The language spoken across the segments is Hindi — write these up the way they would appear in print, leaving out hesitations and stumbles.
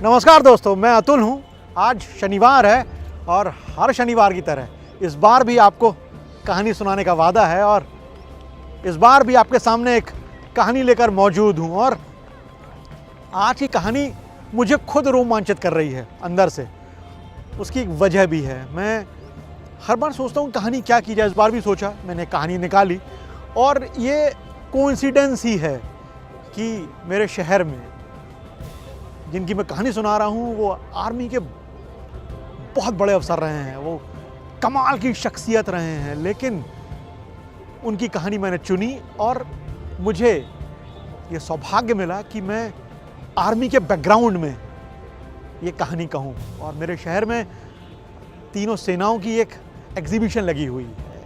नमस्कार दोस्तों, मैं अतुल हूँ। आज शनिवार है और हर शनिवार की तरह इस बार भी आपको कहानी सुनाने का वादा है और इस बार भी आपके सामने एक कहानी लेकर मौजूद हूँ। और आज की कहानी मुझे खुद रोमांचित कर रही है अंदर से। उसकी एक वजह भी है। मैं हर बार सोचता हूँ कहानी क्या की जाए, इस बार भी सोचा, मैंने कहानी निकाली। और ये कोइंसिडेंस ही है कि मेरे शहर में जिनकी मैं कहानी सुना रहा हूँ वो आर्मी के बहुत बड़े अफसर रहे हैं, वो कमाल की शख्सियत रहे हैं, लेकिन उनकी कहानी मैंने चुनी और मुझे ये सौभाग्य मिला कि मैं आर्मी के बैकग्राउंड में ये कहानी कहूँ। और मेरे शहर में तीनों सेनाओं की एक एग्जीबिशन लगी हुई है।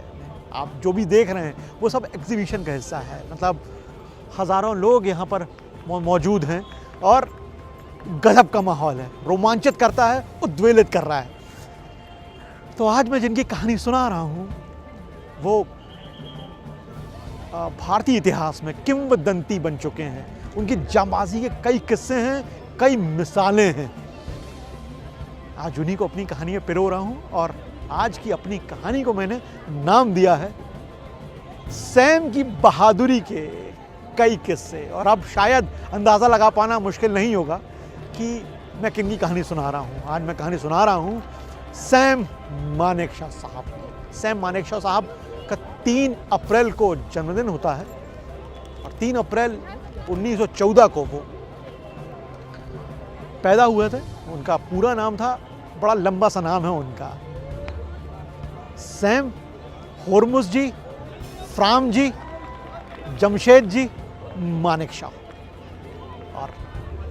आप जो भी देख रहे हैं वो सब एग्जीबिशन का हिस्सा है। मतलब हज़ारों लोग यहाँ पर मौजूद हैं और गजब का माहौल है, रोमांचित करता है, उद्वेलित कर रहा है। तो आज मैं जिनकी कहानी सुना रहा हूँ वो भारतीय इतिहास में किंवदंती बन चुके हैं। उनकी जांबाजी के कई किस्से हैं, कई मिसालें हैं। आज उन्हीं को अपनी कहानी में पिरो रहा हूँ और आज की अपनी कहानी को मैंने नाम दिया है सैम की बहादुरी के कई किस्से। और अब शायद अंदाज़ा लगा पाना मुश्किल नहीं होगा कि मैं किन की कहानी सुना रहा हूँ। आज मैं कहानी सुना रहा हूँ सैम मानेकशॉ साहब की। सैम मानेकशॉ साहब का 3 अप्रैल को जन्मदिन होता है और 3 अप्रैल 1914 को वो पैदा हुए थे। उनका पूरा नाम था, बड़ा लंबा सा नाम है उनका, सैम होर्मुज जी फ्राम जी जमशेद जी मानेकशॉ। और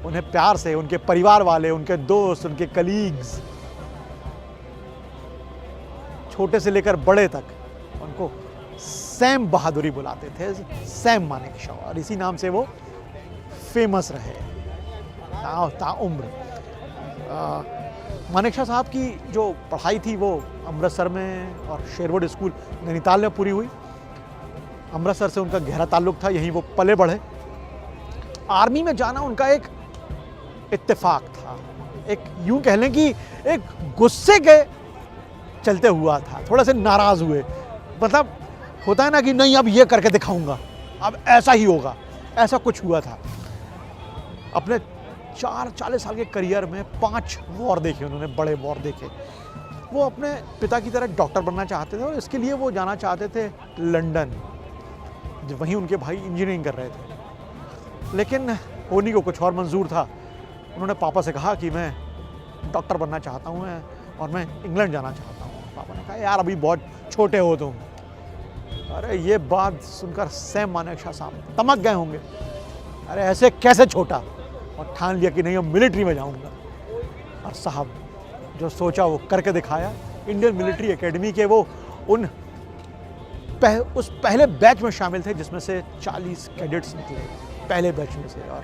उन्हें प्यार से उनके परिवार वाले, उनके दोस्त, उनके कलीग्स, छोटे से लेकर बड़े तक उनको सैम बहादुरी बुलाते थे, सैम मानेकशॉ। और इसी नाम से वो फेमस रहे ताउम्र। मानेकशॉ साहब की जो पढ़ाई थी वो अमृतसर में और शेरवुड स्कूल नैनीताल में पूरी हुई। अमृतसर से उनका गहरा ताल्लुक था, यहीं वो पले बढ़े। आर्मी में जाना उनका एक इत्तेफाक था, एक यूं कह लें कि एक गुस्से के चलते हुआ था। थोड़ा से नाराज़ हुए, मतलब होता है ना कि नहीं अब ये करके दिखाऊंगा, अब ऐसा ही होगा, ऐसा कुछ हुआ था। अपने 40 साल के करियर में 5 वॉर देखे उन्होंने, बड़े वॉर देखे। वो अपने पिता की तरह डॉक्टर बनना चाहते थे और इसके लिए वो जाना चाहते थे लंदन, वहीं उनके भाई इंजीनियरिंग कर रहे थे। लेकिन होनी को कुछ और मंजूर था। उन्होंने पापा से कहा कि मैं डॉक्टर बनना चाहता हूँ और मैं इंग्लैंड जाना चाहता हूँ। पापा ने कहा यार अभी बहुत छोटे हो तुम। अरे ये बात सुनकर सैम मानेकशॉ साहब तमक गए होंगे, अरे ऐसे कैसे छोटा, और ठान लिया कि नहीं अब मिलिट्री में जाऊँगा। और साहब जो सोचा वो करके दिखाया। इंडियन मिलिट्री एकेडमी के वो उस पहले बैच में शामिल थे जिसमें से 40 कैडेट्स निकले पहले बैच में से। और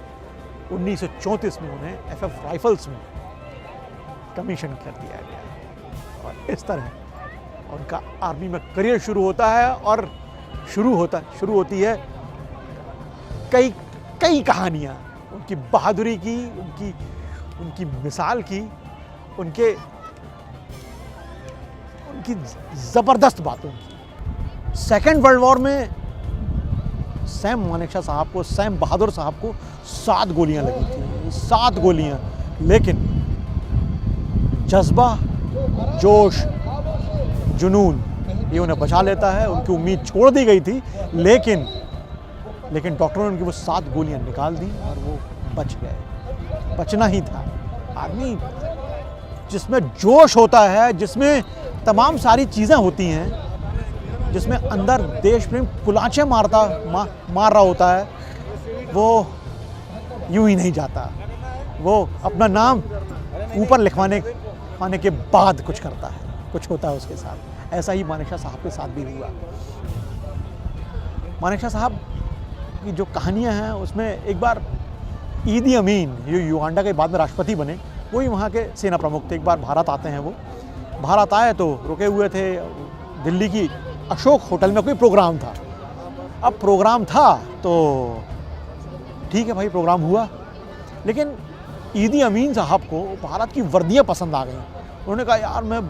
1934 में उन्हें एफएफ राइफल्स में कमीशन कर दिया गया। और इस तरह उनका आर्मी में करियर शुरू होता है और शुरू होती है कई कहानियाँ उनकी बहादुरी की, उनकी मिसाल की, उनकी ज़बरदस्त बातों की। सेकेंड वर्ल्ड वॉर में सैम मानेकशॉ साहब को, सैम बहादुर साहब को 7 गोलियां लगी थी, 7 गोलियां। लेकिन जज्बा, जोश, जुनून ये उन्हें बचा लेता है। उनकी उम्मीद छोड़ दी गई थी लेकिन डॉक्टरों ने उनकी वो 7 गोलियां निकाल दी और वो बच गए। बचना ही था। आदमी जिसमें जोश होता है, जिसमें तमाम सारी चीज़ें होती हैं, जिसमें अंदर देश प्रेम कुलांचे मार रहा होता है, वो यूं ही नहीं जाता। वो अपना नाम ऊपर लिखवाने के बाद कुछ करता है, कुछ होता है उसके साथ। ऐसा ही मानेकशॉ साहब के साथ भी हुआ। मानेकशॉ साहब की जो कहानियां हैं उसमें एक बार ईदी अमीन, युगांडा के बाद में राष्ट्रपति बने, वही वहाँ के सेना प्रमुख थे। एक बार भारत आते हैं, वो भारत आए तो रुके हुए थे दिल्ली की अशोक होटल में, कोई प्रोग्राम था। अब प्रोग्राम था तो ठीक है भाई, प्रोग्राम हुआ, लेकिन ईदी अमीन साहब को भारत की वर्दियाँ पसंद आ गई। उन्होंने कहा यार मैं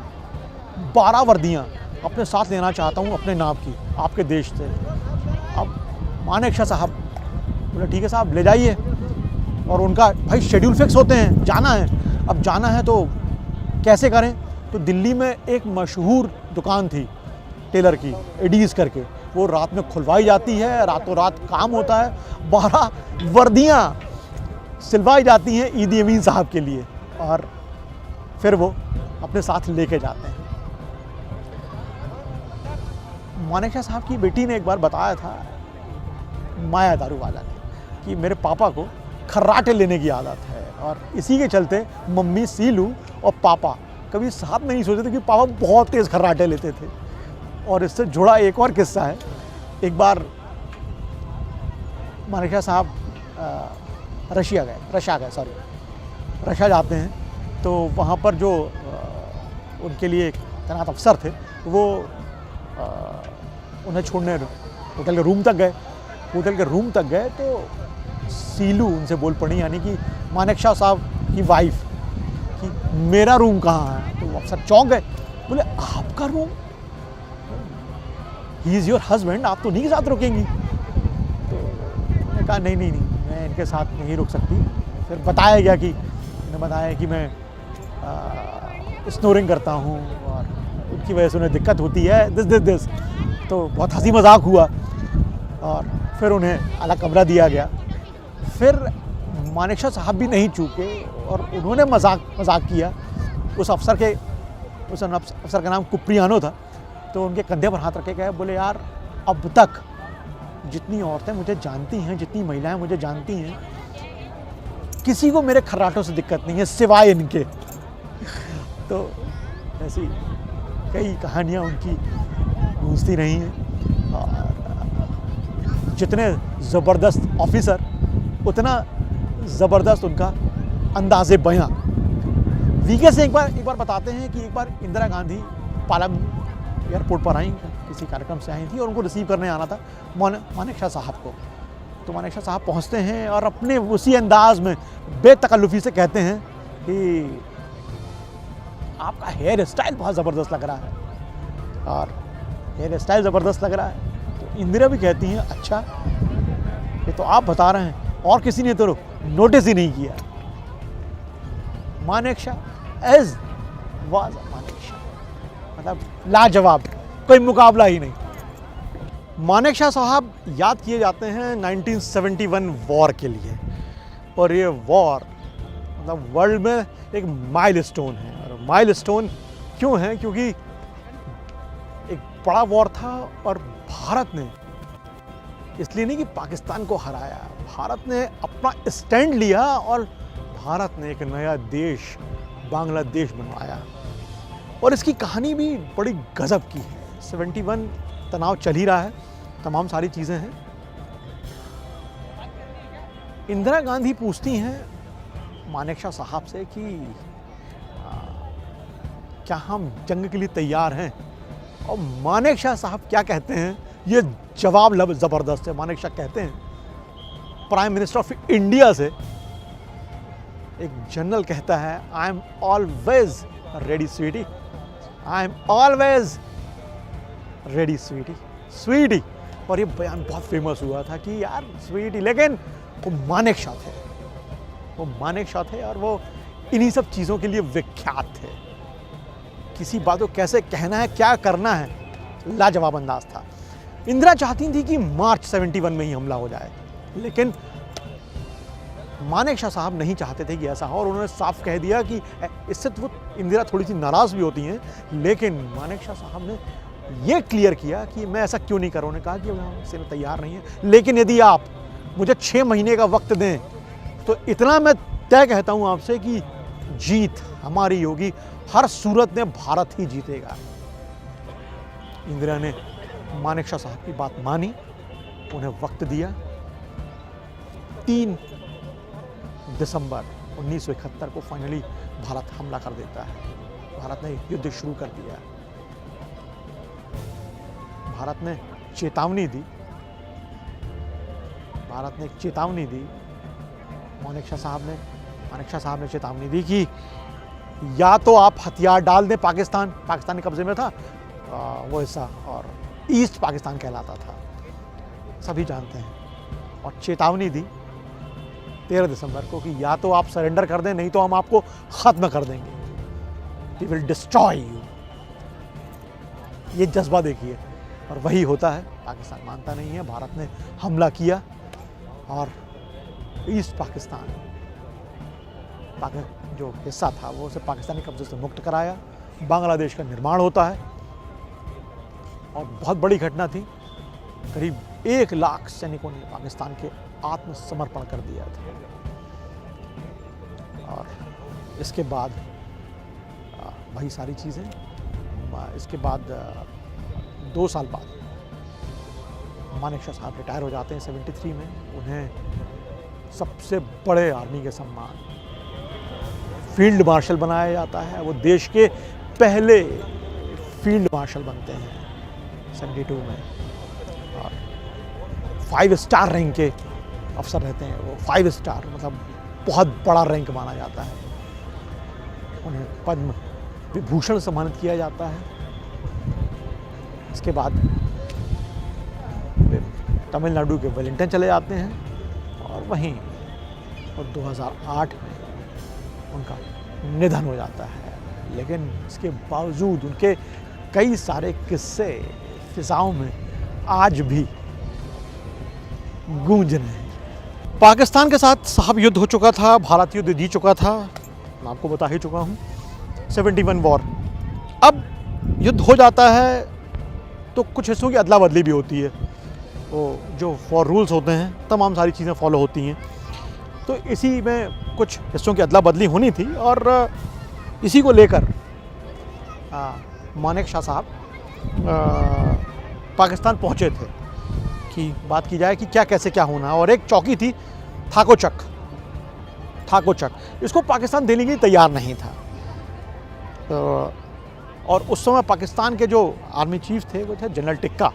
12 वर्दियाँ अपने साथ लेना चाहता हूँ अपने नाम की, आपके देश से। अब मानेकशॉ साहब बोले ठीक है साहब ले जाइए, और उनका भाई शेड्यूल फिक्स होते हैं, जाना है। अब जाना है तो कैसे करें? तो दिल्ली में एक मशहूर दुकान थी टेलर की, एडीज़ करके, वो रात में खुलवाई जाती है, रातों रात काम होता है, 12 वर्दियाँ सिलवाई जाती हैं ईदी अमीन साहब के लिए, और फिर वो अपने साथ लेके जाते हैं। मानेकशॉ साहब की बेटी ने एक बार बताया था माया दारूवाला ने कि मेरे पापा को खर्राटे लेने की आदत है, और इसी के चलते मम्मी सीलू और पापा कभी साथ में नहीं सोचते थे कि पापा बहुत तेज़ खर्राटे लेते थे। और इससे जुड़ा एक और किस्सा है। एक बार मानेकशॉ साहब रशिया जाते हैं, तो वहाँ पर जो उनके लिए एक तैनात अफसर थे वो उन्हें छोड़ने होटल के रूम तक गए। तो सीलू उनसे बोल पड़ी, यानी कि मानेकशॉ साहब की वाइफ, कि मेरा रूम कहाँ है? तो अफसर चौंक गए, बोले आपका room? He is your husband, आप तो नहीं के साथ रुकेंगी? तो उन्होंने कहा नहीं मैं इनके साथ नहीं रुक सकती। फिर बताया गया कि मैं स्नोरिंग करता हूँ और उनकी वजह से उन्हें दिक्कत होती है, दिस। तो बहुत हंसी मजाक हुआ, और फिर उन्हें अलग कमरा दिया गया। फिर मानेकशॉ साहब भी नहीं चूके और उन्होंने मजाक किया। उस अफसर का नाम कुप्रियानो था। तो उनके कंधे पर हाथ रखे गए, बोले यार अब तक जितनी औरतें मुझे जानती हैं, जितनी महिलाएं मुझे जानती हैं, किसी को मेरे खर्राटों से दिक्कत नहीं है सिवाय इनके। तो ऐसी कई कहानियाँ उनकी गूंजती रही हैं। और जितने ज़बरदस्त ऑफिसर उतना ज़बरदस्त उनका अंदाज़े बयां। वीके से एक बार बताते हैं कि एक बार इंदिरा गांधी पालम एयरपोर्ट पर आई, किसी कार्यक्रम से आई थी, और उनको रिसीव करने आना था मानेकशॉ साहब को। तो मानेकशॉ साहब पहुंचते हैं और अपने उसी अंदाज में बेतकल्लुफ़ी से कहते हैं कि आपका हेयर स्टाइल बहुत ज़बरदस्त लग रहा है, और हेयर स्टाइल ज़बरदस्त लग रहा है। तो इंदिरा भी कहती हैं अच्छा, ये तो आप बता रहे हैं, और किसी ने तो नोटिस ही नहीं किया। मानेकशॉ एज वाज मानेकशॉ, मतलब लाजवाब, कोई मुकाबला ही नहीं। मानेकशॉ साहब याद किए जाते हैं 1971 वॉर के लिए, और ये वॉर मतलब वर्ल्ड में एक माइलस्टोन है। और माइलस्टोन क्यों है? क्योंकि एक बड़ा वॉर था, और भारत ने इसलिए नहीं कि पाकिस्तान को हराया, भारत ने अपना स्टैंड लिया और भारत ने एक नया देश बांग्लादेश बनवाया। और इसकी कहानी भी बड़ी गजब की है। 71 तनाव चल ही रहा है, तमाम सारी चीज़ें हैं। इंदिरा गांधी पूछती हैं मानेकशॉ साहब से कि क्या हम जंग के लिए तैयार हैं? और मानेकशॉ साहब क्या कहते हैं, ये जवाब ज़बरदस्त है। मानेकशॉ कहते हैं, प्राइम मिनिस्टर ऑफ इंडिया से एक जनरल कहता है, I am always ready sweetie, I am always ready sweetie. और ये बयान बहुत फेमस हुआ था कि यार स्वीटी, लेकिन वो मानेकशॉ थे और वो इन्हीं सब चीज़ों के लिए विख्यात थे। किसी बात को कैसे कहना है, क्या करना है, लाजवाब अंदाज था। इंदिरा चाहती थी कि मार्च 71 में ही हमला हो जाए, लेकिन मानेकशॉ साहब नहीं चाहते थे कि ऐसा हो, और उन्होंने साफ कह दिया कि इससे तो इंदिरा थोड़ी सी नाराज़ भी होती हैं, लेकिन मानेकशॉ साहब ने ये क्लियर किया कि मैं ऐसा क्यों नहीं कर रहा। उन्होंने कहा कि मैं इससे तैयार नहीं है, लेकिन यदि आप मुझे 6 महीने का वक्त दें तो इतना मैं तय कहता हूँ आपसे कि जीत हमारी होगी, हर सूरत में भारत ही जीतेगा। इंदिरा ने मानेकशॉ साहब की बात मानी, उन्हें वक्त दिया। 3 दिसंबर 1971 को फाइनली भारत हमला कर देता है। भारत ने युद्ध शुरू कर दिया। भारत ने चेतावनी दी, मानेकशॉ साहब ने मानेकशॉ साहब ने चेतावनी दी कि या तो आप हथियार डाल दें, पाकिस्तानी कब्जे में था वो हिस्सा, और ईस्ट पाकिस्तान कहलाता था, सभी जानते हैं। और चेतावनी दी 13 दिसंबर को कि या तो आप सरेंडर कर दें, नहीं तो हम आपको खत्म कर देंगे, वी विल डिस्ट्रॉय यू। ये जज्बा देखिए, और वही होता है। पाकिस्तान मानता नहीं है, भारत ने हमला किया और ईस्ट पाकिस्तान जो हिस्सा था वो उसे पाकिस्तानी कब्जे से मुक्त कराया, बांग्लादेश का निर्माण होता है। और बहुत बड़ी घटना थी, करीब 1 लाख सैनिकों ने पाकिस्तान के आत्मसमर्पण कर दिया था। और इसके बाद वही सारी चीज़ें, इसके बाद 2 साल बाद मानेकशॉ साहब रिटायर हो जाते हैं 73 में। उन्हें सबसे बड़े आर्मी के सम्मान फील्ड मार्शल बनाया जाता है। वो देश के पहले फील्ड मार्शल बनते हैं 72 में, और 5 स्टार रैंक के अफसर रहते हैं वो। 5 स्टार मतलब बहुत बड़ा रैंक माना जाता है। उन्हें पद्म विभूषण सम्मानित किया जाता है। इसके बाद वे तमिलनाडु के वेलिंगटन चले जाते हैं, और वहीं 2008 में उनका निधन हो जाता है। लेकिन इसके बावजूद उनके कई सारे किस्से फिजाओं में आज भी गूंज रहे हैं। पाकिस्तान के साथ साहब युद्ध हो चुका था, भारत युद्ध जीत चुका था, मैं आपको बता ही चुका हूँ, 71 वॉर। अब युद्ध हो जाता है तो कुछ हिस्सों की अदला बदली भी होती है। वो जो फॉर रूल्स होते हैं, तमाम सारी चीज़ें फॉलो होती हैं। तो इसी में कुछ हिस्सों की अदला बदली होनी थी, और इसी को लेकर मानेकशॉ साहब पाकिस्तान पहुंचे थे कि बात की जाए कि क्या कैसे क्या होना। और एक चौकी थी थाकोचक, इसको पाकिस्तान देने के लिए तैयार नहीं था। और उस समय पाकिस्तान के जो आर्मी चीफ थे वो थे जनरल टिक्का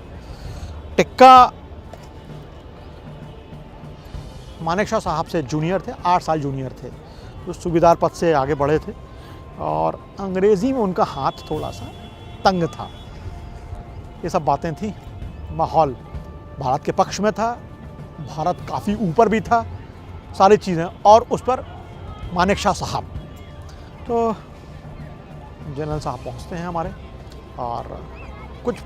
मानेकशॉ साहब से जूनियर थे, 8 साल जूनियर थे। तो सूबेदार पद से आगे बढ़े थे, और अंग्रेज़ी में उनका हाथ थोड़ा सा तंग था। ये सब बातें थी। माहौल भारत के पक्ष में था, भारत काफ़ी ऊपर भी था, सारी चीज़ें। और उस पर मानेकशॉ साहब, तो जनरल साहब पहुंचते हैं हमारे, और कुछ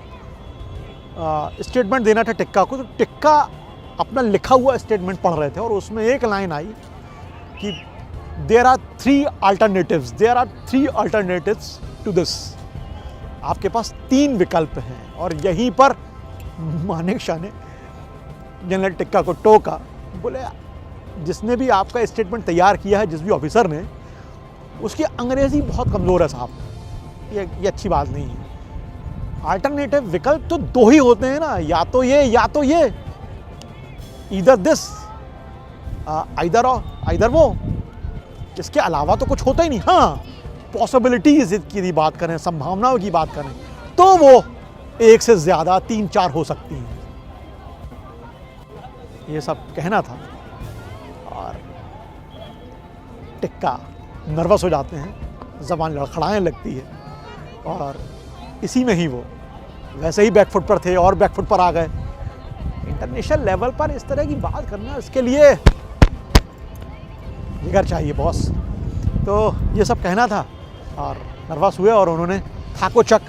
स्टेटमेंट देना था टिक्का को। तो टिक्का अपना लिखा हुआ स्टेटमेंट पढ़ रहे थे, और उसमें एक लाइन आई कि there are 3 alternatives to this. आपके पास 3 विकल्प हैं। और यहीं पर मानेकशॉ ने जनरल टिक्का को टोका, बोले जिसने भी आपका स्टेटमेंट तैयार किया है, जिस भी ऑफिसर ने, उसकी अंग्रेज़ी बहुत कमज़ोर है साहब, ये अच्छी बात नहीं है। अल्टरनेटिव विकल्प तो 2 ही होते हैं ना, या तो ये या तो ये, ईदर दिस आइदर वो, इसके अलावा तो कुछ होता ही नहीं। हाँ, पॉसिबिलिटीज की बात करें, संभावनाओं की बात करें, तो वो 1 से ज़्यादा 3-4 हो सकती हैं। ये सब कहना था, और टिक्का नर्वस हो जाते हैं, ज़बान लड़खड़ाने लगती है, और इसी में ही वो वैसे ही बैकफुट पर थे और बैकफुट पर आ गए। इंटरनेशनल लेवल पर इस तरह की बात करना, इसके लिए जिगर चाहिए बॉस। तो ये सब कहना था, और नर्वस हुए, और उन्होंने थाकोचक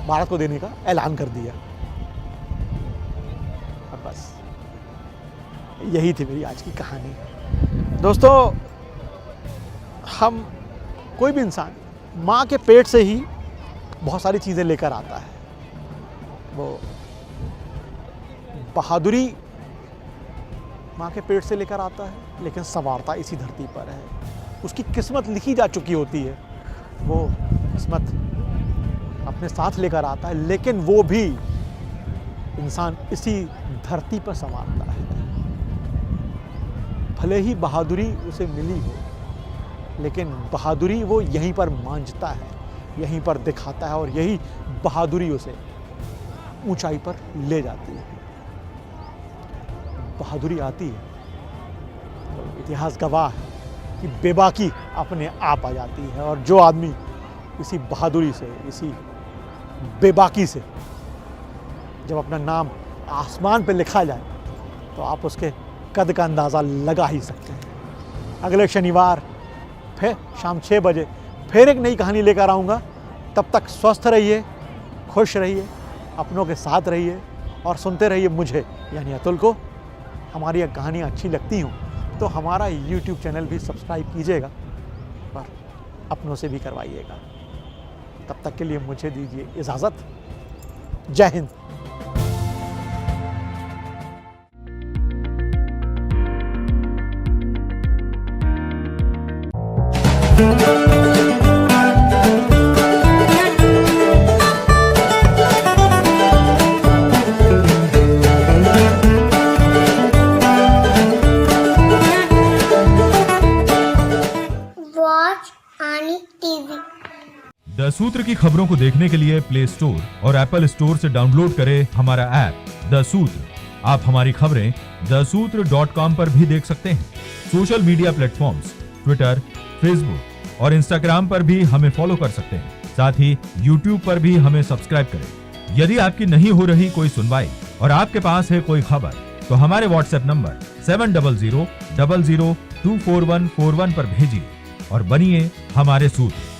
भारत को देने का ऐलान कर दिया। और बस यही थी मेरी आज की कहानी। दोस्तों, हम कोई भी इंसान माँ के पेट से ही बहुत सारी चीज़ें लेकर आता है। वो बहादुरी माँ के पेट से लेकर आता है, लेकिन संवारता इसी धरती पर है। उसकी किस्मत लिखी जा चुकी होती है, वो किस्मत अपने साथ लेकर आता है, लेकिन वो भी इंसान इसी धरती पर संवारता है। भले ही बहादुरी उसे मिली हो, लेकिन बहादुरी वो यहीं पर मांझता है, यहीं पर दिखाता है, और यही बहादुरी उसे ऊंचाई पर ले जाती है। बहादुरी आती है तो इतिहास गवाह है, कि बेबाकी अपने आप आ जाती है। और जो आदमी इसी बहादुरी से, इसी बेबाकी से जब अपना नाम आसमान पे लिखा जाए तो आप उसके कद का अंदाज़ा लगा ही सकते हैं। अगले शनिवार फिर शाम 6 बजे फिर एक नई कहानी लेकर आऊँगा। तब तक स्वस्थ रहिए, खुश रहिए, अपनों के साथ रहिए और सुनते रहिए मुझे यानी अतुल को। हमारी ये कहानियाँ अच्छी लगती हों तो हमारा YouTube चैनल भी सब्सक्राइब कीजिएगा और अपनों से भी करवाइएगा। तब तक के लिए मुझे दीजिए इजाज़त। जय हिंद। वॉच आनी टीवी। द सूत्र की खबरों को देखने के लिए प्ले स्टोर और एप्पल स्टोर से डाउनलोड करें हमारा ऐप द सूत्र। आप हमारी खबरें thesutra.com पर भी देख सकते हैं। Social media platforms Twitter, Facebook और इंस्टाग्राम पर भी हमें फॉलो कर सकते हैं। साथ ही यूट्यूब पर भी हमें सब्सक्राइब करें। यदि आपकी नहीं हो रही कोई सुनवाई और आपके पास है कोई खबर तो हमारे व्हाट्सएप नंबर 700000244141 पर भेजिए और बनिए हमारे सूत्र।